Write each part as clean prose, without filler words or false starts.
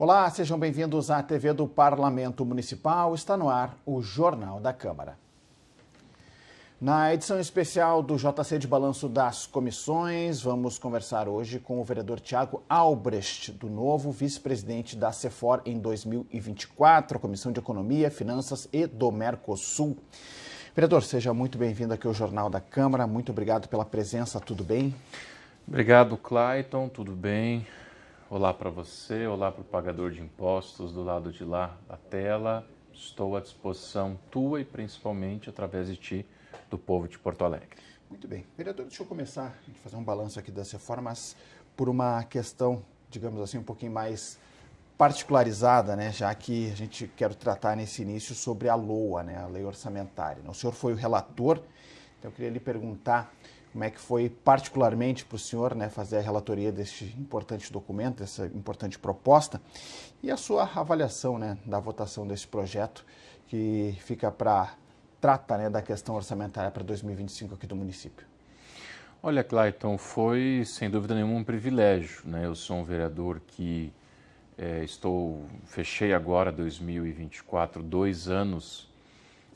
Olá, sejam bem-vindos à TV do Parlamento Municipal. Está no ar o Jornal da Câmara. Na edição especial do JC de Balanço das Comissões, vamos conversar hoje com o vereador Thiago Albrecht, do novo vice-presidente da CEFOR em 2024, a Comissão de Economia, Finanças e do Mercosul. Vereador, seja muito bem-vindo aqui ao Jornal da Câmara. Muito obrigado pela presença, tudo bem? Obrigado, Clayton, tudo bem? Olá para você, olá para o pagador de impostos do lado de lá da tela. Estou à disposição tua e principalmente através de ti, do povo de Porto Alegre. Muito bem. Vereador, deixa eu começar a fazer um balanço aqui da CEFOR, mas por uma questão, digamos assim, um pouquinho mais particularizada, né? Já que a gente quer tratar nesse início sobre a LOA, né? A Lei Orçamentária. O senhor foi o relator, então eu queria lhe perguntar como é que foi particularmente para o senhor, né, fazer a relatoria deste importante documento, dessa importante proposta, e a sua avaliação, né, da votação desse projeto que trata, né, da questão orçamentária para 2025 aqui do município. Olha, Clayton, foi sem dúvida nenhuma um privilégio, né? Eu sou um vereador que fechei agora 2024, 2 anos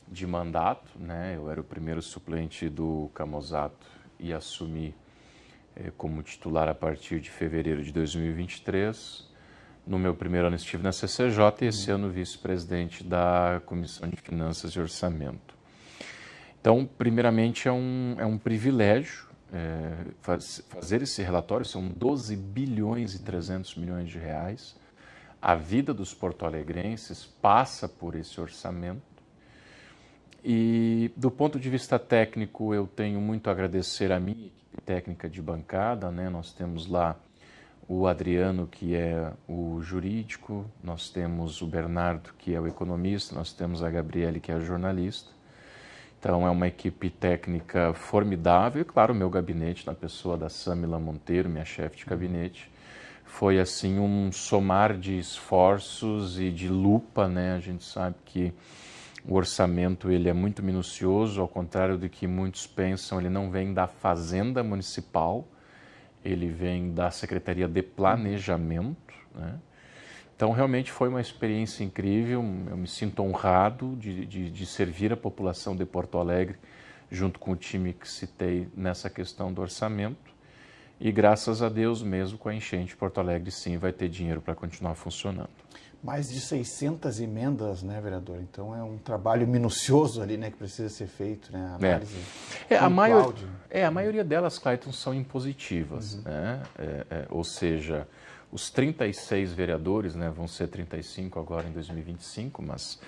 de mandato, né? Eu era o primeiro suplente do Camozato e assumi como titular a partir de fevereiro de 2023. No meu primeiro ano estive na CCJ e esse ano vice-presidente da Comissão de Finanças e Orçamento. Então, primeiramente, é um privilégio fazer esse relatório. São 12 bilhões e 300 milhões de reais. A vida dos porto-alegrenses passa por esse orçamento. E do ponto de vista técnico, eu tenho muito a agradecer a minha equipe técnica de bancada, né? Nós temos lá o Adriano, que é o jurídico, nós temos o Bernardo, que é o economista, nós temos a Gabriele, que é a jornalista. Então é uma equipe técnica formidável e, claro, o meu gabinete, na pessoa da Samila Monteiro, minha chefe de gabinete, foi assim um somar de esforços e de lupa, né? A gente sabe que o orçamento ele é muito minucioso, ao contrário do que muitos pensam, ele não vem da Fazenda Municipal, ele vem da Secretaria de Planejamento, né? Então, realmente foi uma experiência incrível, eu me sinto honrado de servir a população de Porto Alegre, junto com o time que citei nessa questão do orçamento, e graças a Deus, mesmo com a enchente, Porto Alegre sim vai ter dinheiro para continuar funcionando. Mais de 600 emendas, né, vereador? Então é um trabalho minucioso ali, né, que precisa ser feito, né? Análise a maioria delas, Clayton, são impositivas, né? Ou seja, os 36 vereadores, né, vão ser 35 agora em 2025, mas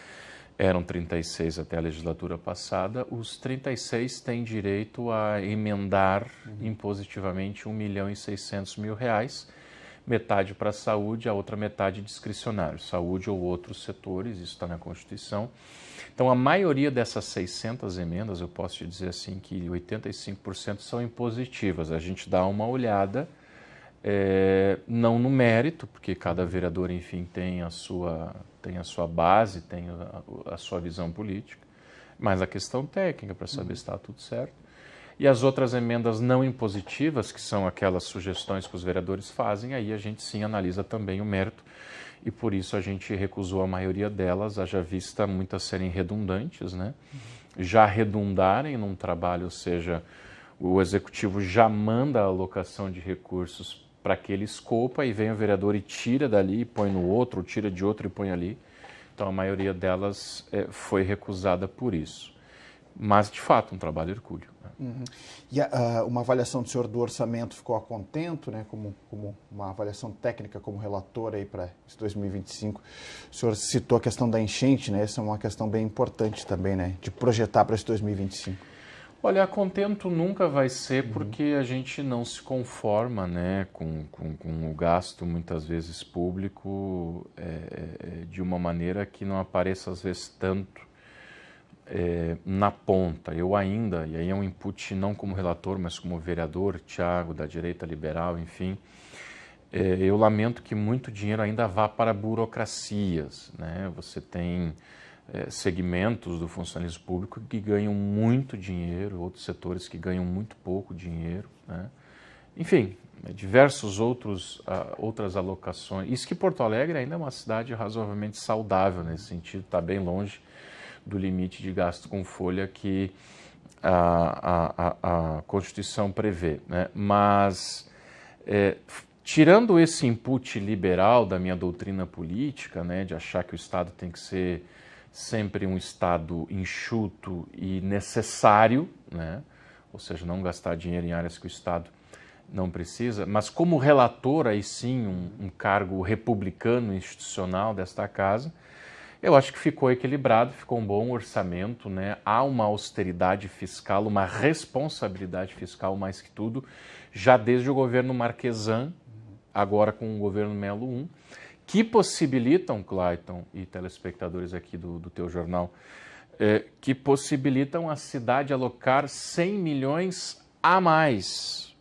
eram 36 até a legislatura passada, os 36 têm direito a emendar impositivamente R$1.600.000, metade para a saúde, a outra metade discricionário, saúde ou outros setores, isso está na Constituição. Então, a maioria dessas 600 emendas, eu posso te dizer assim que 85% são impositivas. A gente dá uma olhada, não no mérito, porque cada vereador, enfim, tem a sua base, tem a sua visão política, mas a questão técnica para saber se está tudo certo. E as outras emendas não impositivas, que são aquelas sugestões que os vereadores fazem, aí a gente sim analisa também o mérito e por isso a gente recusou a maioria delas, haja vista muitas serem redundantes, né? Já redundarem num trabalho, ou seja, o executivo já manda a alocação de recursos para aquele escopo, aí vem o vereador e tira dali e põe no outro, tira de outro e põe ali. Então a maioria delas foi recusada por isso. Mas, de fato, um trabalho hercúleo. E uma avaliação do senhor do orçamento ficou a contento, né? Como uma avaliação técnica como relator aí para esse 2025. O senhor citou a questão da enchente, né? Essa é uma questão bem importante também, né? De projetar para esse 2025. Olha, a contento nunca vai ser porque a gente não se conforma, né, com o gasto, muitas vezes, público de uma maneira que não apareça, às vezes, tanto na ponta. Eu ainda, e aí é um input não como relator, mas como vereador, Thiago, da direita liberal, enfim, eu lamento que muito dinheiro ainda vá para burocracias, né? Você tem segmentos do funcionalismo público que ganham muito dinheiro, outros setores que ganham muito pouco dinheiro, né? enfim, diversos outras alocações. Isso que Porto Alegre ainda é uma cidade razoavelmente saudável nesse sentido, está bem longe do limite de gasto com folha que a Constituição prevê, né? Mas, tirando esse input liberal da minha doutrina política, né, de achar que o Estado tem que ser sempre um Estado enxuto e necessário, né, ou seja, não gastar dinheiro em áreas que o Estado não precisa, mas como relator, aí sim, um cargo republicano institucional desta casa, eu acho que ficou equilibrado, ficou um bom orçamento, né? Há uma austeridade fiscal, uma responsabilidade fiscal mais que tudo, já desde o governo Marquesan, agora com o governo Melo I, que possibilitam, Clayton e telespectadores aqui do teu jornal, que possibilitam a cidade alocar 100 milhões a mais,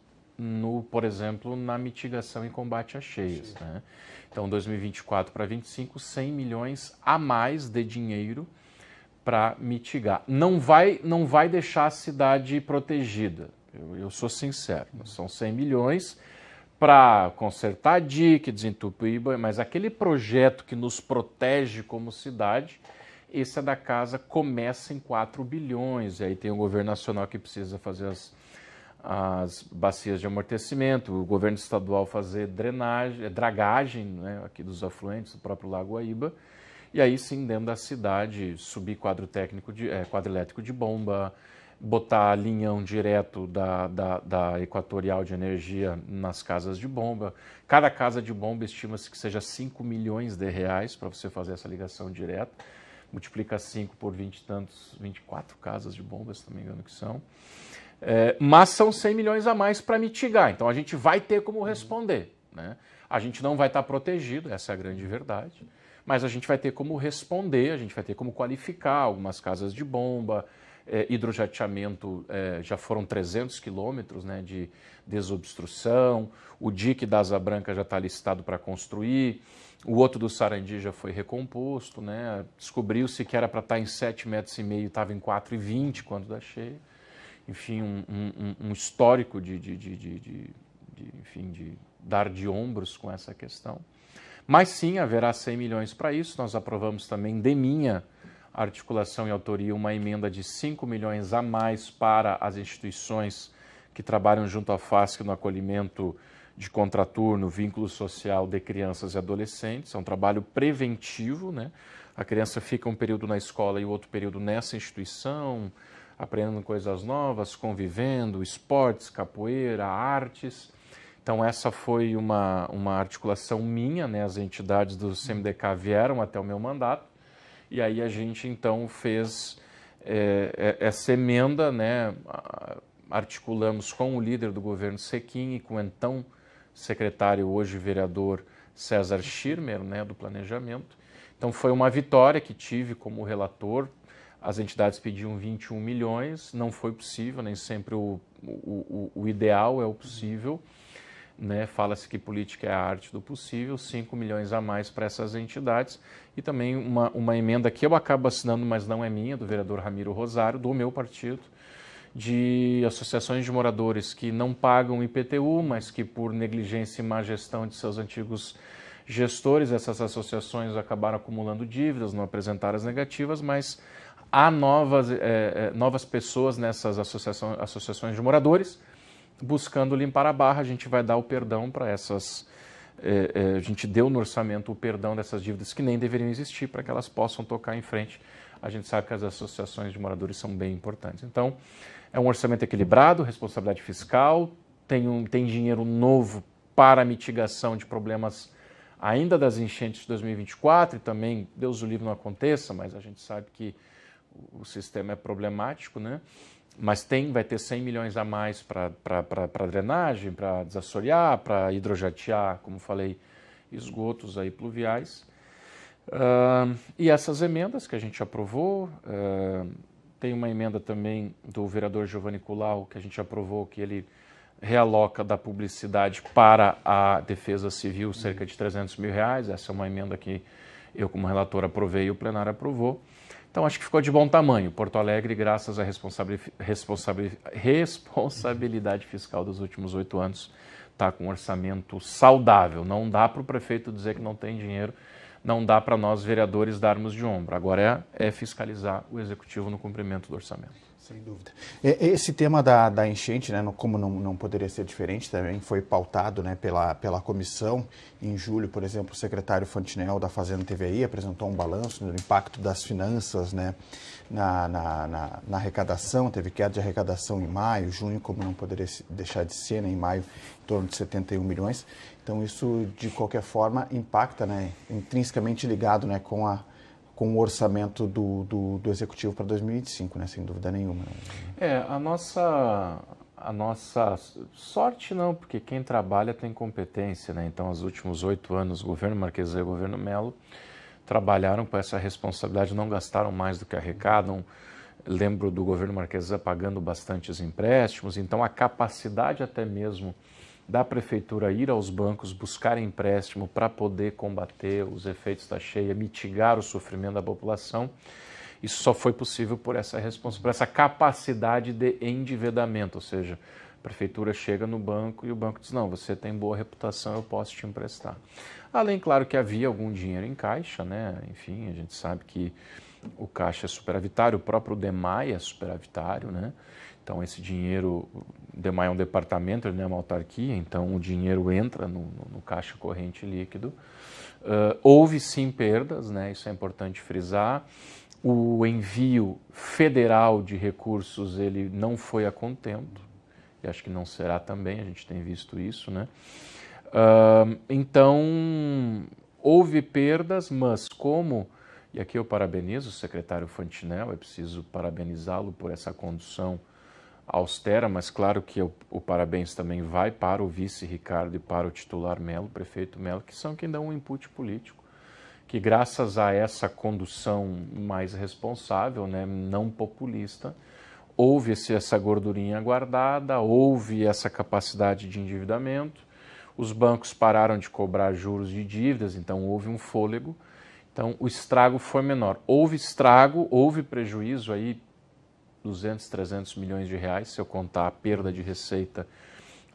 por exemplo, na mitigação e combate a cheias, né? Então, 2024 para 2025, 100 milhões a mais de dinheiro para mitigar. Não vai deixar a cidade protegida, eu sou sincero. São 100 milhões para consertar dique, desentupir, mas aquele projeto que nos protege como cidade, esse é da casa, começa em 4 bilhões. E aí tem o governo nacional que precisa fazer as bacias de amortecimento, o governo estadual fazer dragagem, né, aqui dos afluentes do próprio Lago Guaíba, e aí sim, dentro da cidade, subir quadro elétrico de bomba, botar linhão direto da Equatorial de Energia nas casas de bomba. Cada casa de bomba estima-se que seja 5 milhões de reais para você fazer essa ligação direta. Multiplica 5 por 24 casas de bomba, se não me engano que são. Mas são 100 milhões a mais para mitigar, então a gente vai ter como responder, né? A gente não vai estar protegido, essa é a grande verdade, mas a gente vai ter como responder, a gente vai ter como qualificar algumas casas de bomba, hidrojateamento, já foram 300 quilômetros, né, de desobstrução, o dique da Asa Branca já está listado para construir, o outro do Sarandi já foi recomposto, né, descobriu-se que era para estar em 7,5 metros, estava em 4,20 quando da cheia. Enfim, um histórico de dar de ombros com essa questão. Mas sim, haverá 100 milhões para isso. Nós aprovamos também, de minha articulação e autoria, uma emenda de 5 milhões a mais para as instituições que trabalham junto à FASC no acolhimento de contraturno, vínculo social de crianças e adolescentes. É um trabalho preventivo, né? A criança fica um período na escola e o outro período nessa instituição, aprendendo coisas novas, convivendo, esportes, capoeira, artes. Então essa foi uma articulação minha, né? As entidades do CMDK vieram até o meu mandato, e aí a gente então fez essa emenda, né? Articulamos com o líder do governo Sequim e com o então secretário, hoje vereador César Schirmer, né? Do Planejamento. Então foi uma vitória que tive como relator. As entidades pediam 21 milhões, não foi possível, nem sempre o ideal é o possível, né? Fala-se que política é a arte do possível, 5 milhões a mais para essas entidades, e também uma emenda que eu acabo assinando, mas não é minha, do vereador Ramiro Rosário, do meu partido, de associações de moradores que não pagam IPTU, mas que por negligência e má gestão de seus antigos gestores, essas associações acabaram acumulando dívidas, não apresentaram as negativas, mas há novas pessoas nessas associações de moradores buscando limpar a barra. A gente vai dar o perdão para essas... a gente deu no orçamento o perdão dessas dívidas que nem deveriam existir para que elas possam tocar em frente. A gente sabe que as associações de moradores são bem importantes. Então, é um orçamento equilibrado, responsabilidade fiscal, tem dinheiro novo para a mitigação de problemas ainda das enchentes de 2024 e também, Deus o livre não aconteça, mas a gente sabe que o sistema é problemático, né? Mas vai ter 100 milhões a mais para drenagem, para desassorear, para hidrojatear, como falei, esgotos aí pluviais. E essas emendas que a gente aprovou, tem uma emenda também do vereador Giovanni Culau, que a gente aprovou, que ele realoca da publicidade para a defesa civil cerca de 300 mil reais. Essa é uma emenda que eu, como relator, aprovei e o plenário aprovou. Então, acho que ficou de bom tamanho. Porto Alegre, graças à responsabilidade fiscal dos últimos 8 anos, está com um orçamento saudável. Não dá para o prefeito dizer que não tem dinheiro, não dá para nós, vereadores, darmos de ombro. Agora é fiscalizar o executivo no cumprimento do orçamento. Sem dúvida. Esse tema da enchente, né, como não poderia ser diferente, também foi pautado, né, pela comissão. Em julho, por exemplo, o secretário Fantinel da Fazenda TVI apresentou um balanço do impacto das finanças, né, na arrecadação. Teve queda de arrecadação em maio, junho, como não poderia deixar de ser, né, em maio, em torno de 71 milhões. Então, isso, de qualquer forma, impacta, né, intrinsecamente ligado, né, com o orçamento do Executivo para 2025, né? Sem dúvida nenhuma. A nossa sorte não, porque quem trabalha tem competência, né? Então, os últimos 8 anos, o governo Marquesã e o governo Melo trabalharam com essa responsabilidade, não gastaram mais do que arrecadam. Lembro do governo Marquesã pagando bastantes empréstimos, então a capacidade até mesmo da prefeitura ir aos bancos, buscar empréstimo para poder combater os efeitos da cheia, mitigar o sofrimento da população, isso só foi possível por essa capacidade de endividamento, ou seja, a prefeitura chega no banco e o banco diz, não, você tem boa reputação, eu posso te emprestar. Além, claro, que havia algum dinheiro em caixa, né? Enfim, a gente sabe que o caixa é superavitário, o próprio DEMAI é superavitário, né? Então, esse dinheiro, o DEMAI é um departamento, ele não é uma autarquia, então o dinheiro entra no caixa corrente líquido. Houve sim perdas, né? Isso é importante frisar. O envio federal de recursos, ele não foi a contento, e acho que não será também, a gente tem visto isso, né? Então, houve perdas, mas como... E aqui eu parabenizo o secretário Fantinel, é preciso parabenizá-lo por essa condução austera, mas claro que o parabéns também vai para o vice Ricardo e para o titular Melo, o prefeito Melo, que são quem dão um input político, que graças a essa condução mais responsável, né, não populista, houve essa gordurinha guardada, houve essa capacidade de endividamento, os bancos pararam de cobrar juros de dívidas, então houve um fôlego. Então, o estrago foi menor. Houve estrago, houve prejuízo aí, 200, 300 milhões de reais, se eu contar a perda de receita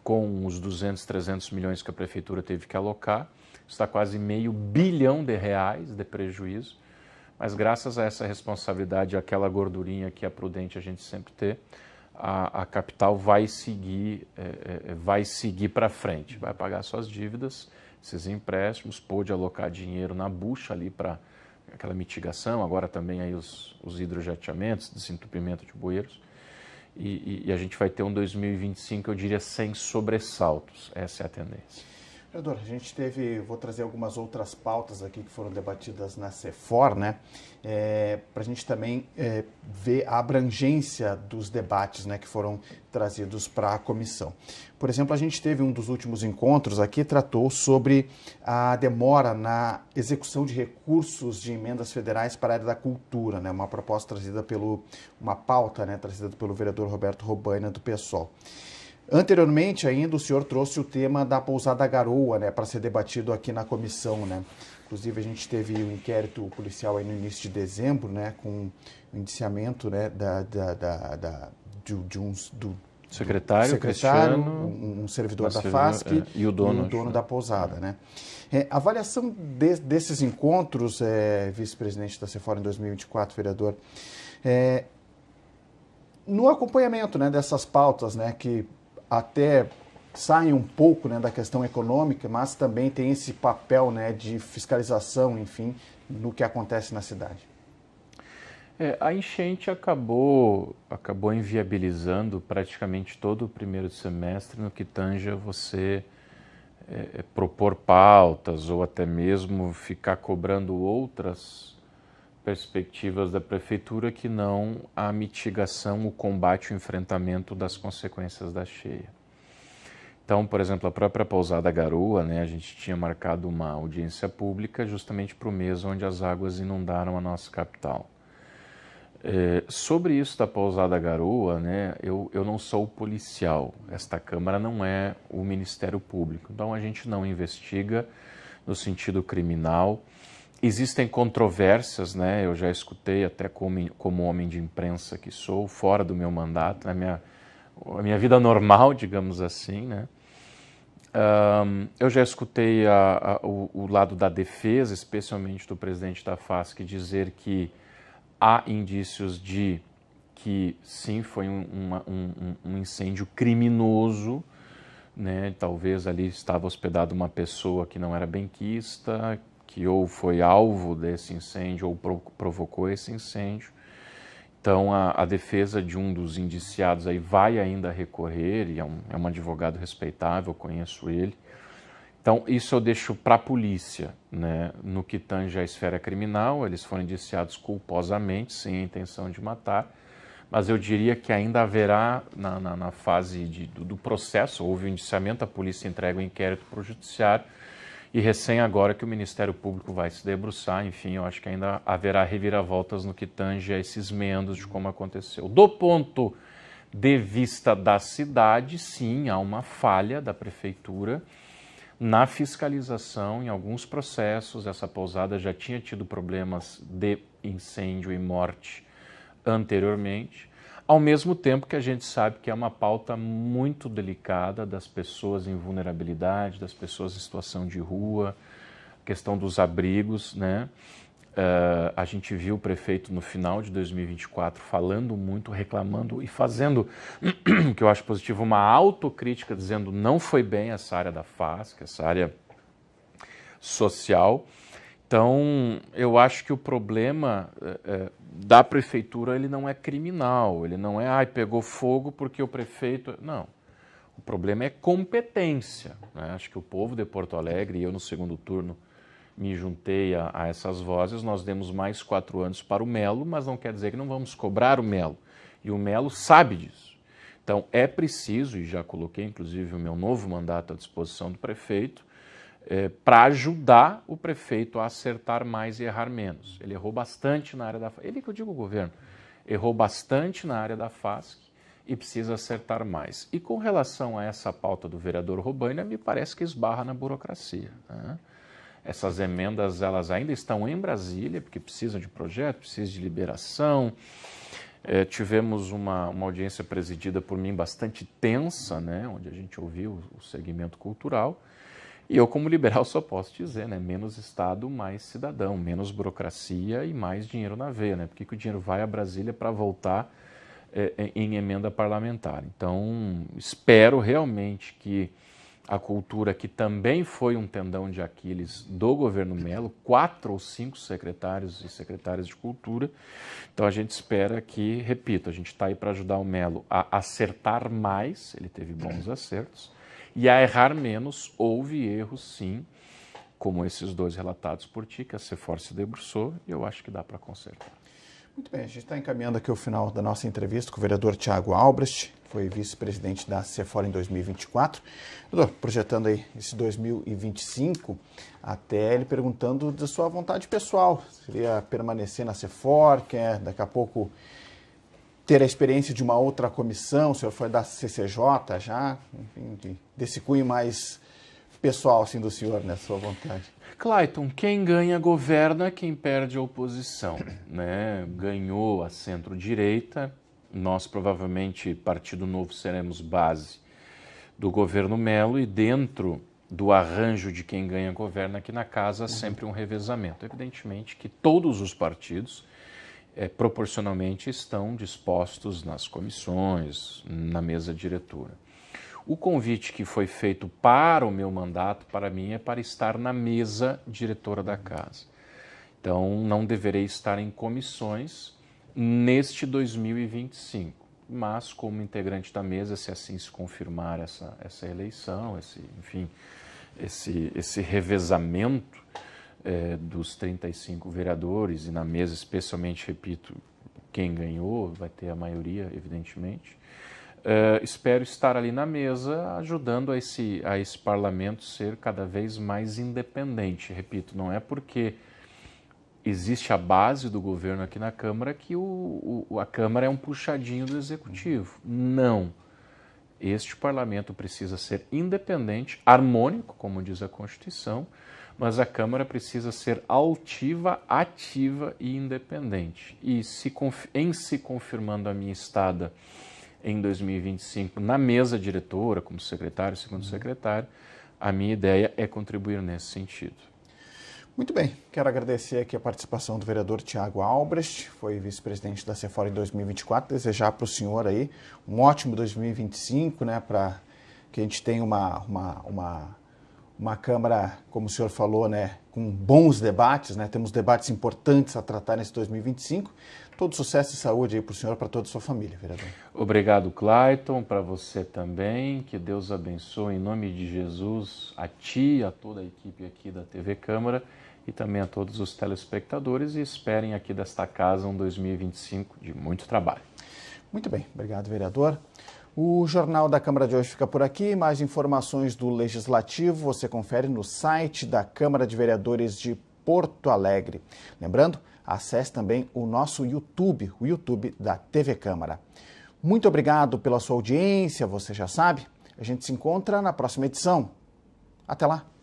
com os 200, 300 milhões que a prefeitura teve que alocar. Está quase R$500 bilhão de prejuízo. Mas graças a essa responsabilidade, aquela gordurinha que é prudente a gente sempre ter, a capital vai seguir para frente, vai pagar suas dívidas, esses empréstimos, pôde alocar dinheiro na bucha ali para aquela mitigação, agora também aí os hidrojateamentos, desentupimento de bueiros, e a gente vai ter um 2025, eu diria, sem sobressaltos, essa é a tendência. Vereador, a gente vou trazer algumas outras pautas aqui que foram debatidas na CEFOR, né, para a gente também ver a abrangência dos debates, né, que foram trazidos para a comissão. Por exemplo, a gente teve um dos últimos encontros aqui, tratou sobre a demora na execução de recursos de emendas federais para a área da cultura, né, uma proposta trazida uma pauta, né, trazida pelo vereador Roberto Robaina, do PSOL. Anteriormente, ainda, o senhor trouxe o tema da pousada Garoa, né, para ser debatido aqui na comissão, né? Inclusive, a gente teve um inquérito policial aí no início de dezembro, né, com o indiciamento, né, do secretário um servidor da FASC e o dono da pousada, né? A avaliação desses encontros, vice-presidente da CEFOR em 2024, vereador, no acompanhamento, né, dessas pautas, né, que até saem um pouco, né, da questão econômica, mas também tem esse papel, né, de fiscalização, enfim, no que acontece na cidade. A enchente acabou inviabilizando praticamente todo o primeiro semestre no que tange a você propor pautas ou até mesmo ficar cobrando outras perspectivas da prefeitura que não a mitigação, o combate, o enfrentamento das consequências da cheia. Então, por exemplo, a própria pousada Garoa, né, a gente tinha marcado uma audiência pública justamente para o mês onde as águas inundaram a nossa capital. Sobre isso da pousada Garoa, né, eu não sou policial, esta Câmara não é o Ministério Público, então a gente não investiga no sentido criminal. Existem controvérsias, né? Eu já escutei até como homem de imprensa que sou, fora do meu mandato, a minha vida normal, digamos assim, né? Eu já escutei o lado da defesa, especialmente do presidente da FASC, dizer que há indícios de que sim, foi um incêndio criminoso, né? Talvez ali estava hospedada uma pessoa que não era benquista, que ou foi alvo desse incêndio ou provocou esse incêndio. Então, a defesa de um dos indiciados aí vai ainda recorrer, e é um advogado respeitável, conheço ele. Então, isso eu deixo para a polícia, né? No que tange à esfera criminal, eles foram indiciados culposamente, sem a intenção de matar, mas eu diria que ainda haverá, na fase do processo, houve o indiciamento, a polícia entrega o inquérito para o judiciário, e recém agora que o Ministério Público vai se debruçar, enfim, eu acho que ainda haverá reviravoltas no que tange a esses meandros de como aconteceu. Do ponto de vista da cidade, sim, há uma falha da prefeitura na fiscalização em alguns processos. Essa pousada já tinha tido problemas de incêndio e morte anteriormente, ao mesmo tempo que a gente sabe que é uma pauta muito delicada das pessoas em vulnerabilidade, das pessoas em situação de rua, questão dos abrigos, né? A gente viu o prefeito no final de 2024 falando muito, reclamando e fazendo, que eu acho positivo, uma autocrítica, dizendo não foi bem essa área da FASC, essa área social. Então, eu acho que o problema da prefeitura ele não é criminal, ele não é, pegou fogo porque o prefeito... Não, o problema é competência, né? Acho que o povo de Porto Alegre, e eu no segundo turno me juntei a essas vozes, nós demos mais 4 anos para o Melo, mas não quer dizer que não vamos cobrar o Melo, e o Melo sabe disso. Então, é preciso, e já coloquei inclusive o meu novo mandato à disposição do prefeito, para ajudar o prefeito a acertar mais e errar menos. Ele errou bastante na área da FASC. Ele que eu digo o governo, errou bastante na área da FASC e precisa acertar mais. E com relação a essa pauta do vereador Robaina, me parece que esbarra na burocracia, né? Essas emendas, elas ainda estão em Brasília, porque precisam de projeto, precisam de liberação. Tivemos uma audiência presidida por mim bastante tensa, né? Onde a gente ouviu o segmento cultural. E eu, como liberal, só posso dizer, né? Menos Estado, mais cidadão, menos burocracia e mais dinheiro na veia, né? Porque que o dinheiro vai a Brasília para voltar em emenda parlamentar. Então, espero realmente que a cultura, que também foi um tendão de Aquiles do governo Melo, 4 ou 5 secretários e secretárias de cultura. Então, a gente espera que, repito, a gente está aí para ajudar o Melo a acertar mais, ele teve bons acertos, e a errar menos. Houve erros, sim, como esses 2 relatados por ti, que a CEFOR se debruçou, e eu acho que dá para consertar. Muito bem, a gente está encaminhando aqui o final da nossa entrevista com o vereador Thiago Albrecht, foi vice-presidente da CEFOR em 2024. Doutor, projetando aí esse 2025, até ele perguntando da sua vontade pessoal, seria permanecer na CEFOR, quer daqui a pouco ter a experiência de uma outra comissão, o senhor foi da CCJ já, enfim, desse cunho mais pessoal assim do senhor, né, sua vontade. Clayton, quem ganha governa, quem perde a oposição, né? Ganhou a centro-direita, nós provavelmente, Partido Novo, seremos base do governo Melo, e dentro do arranjo de quem ganha governa aqui na casa, sempre um revezamento. Evidentemente que todos os partidos proporcionalmente estão dispostos nas comissões, na mesa diretora. O convite que foi feito para o meu mandato, para mim, é para estar na mesa diretora da casa. Então, não deverei estar em comissões neste 2025, mas como integrante da mesa, se assim se confirmar essa eleição, esse revezamento dos 35 vereadores, e na mesa, especialmente, repito, quem ganhou, vai ter a maioria, evidentemente. Espero estar ali na mesa ajudando a esse parlamento ser cada vez mais independente. Repito, não é porque existe a base do governo aqui na Câmara que a Câmara é um puxadinho do Executivo. Não. Este parlamento precisa ser independente, harmônico, como diz a Constituição, mas a Câmara precisa ser altiva, ativa e independente. E em se confirmando a minha estada em 2025 na mesa diretora, como secretário, segundo secretário, a minha ideia é contribuir nesse sentido. Muito bem, quero agradecer aqui a participação do vereador Tiago Albrecht, foi vice-presidente da CEFOR em 2024, desejar para o senhor aí um ótimo 2025, né, para que a gente tenha uma Câmara, como o senhor falou, né, com bons debates, né, temos debates importantes a tratar nesse 2025. Todo sucesso e saúde aí para o senhor e para toda a sua família, vereador. Obrigado, Clayton, para você também, que Deus abençoe em nome de Jesus, a ti, a toda a equipe aqui da TV Câmara e também a todos os telespectadores e esperem aqui desta casa um 2025 de muito trabalho. Muito bem, obrigado, vereador. O Jornal da Câmara de hoje fica por aqui. Mais informações do Legislativo você confere no site da Câmara de Vereadores de Porto Alegre. Lembrando, acesse também o nosso YouTube, o YouTube da TV Câmara. Muito obrigado pela sua audiência, você já sabe. A gente se encontra na próxima edição. Até lá!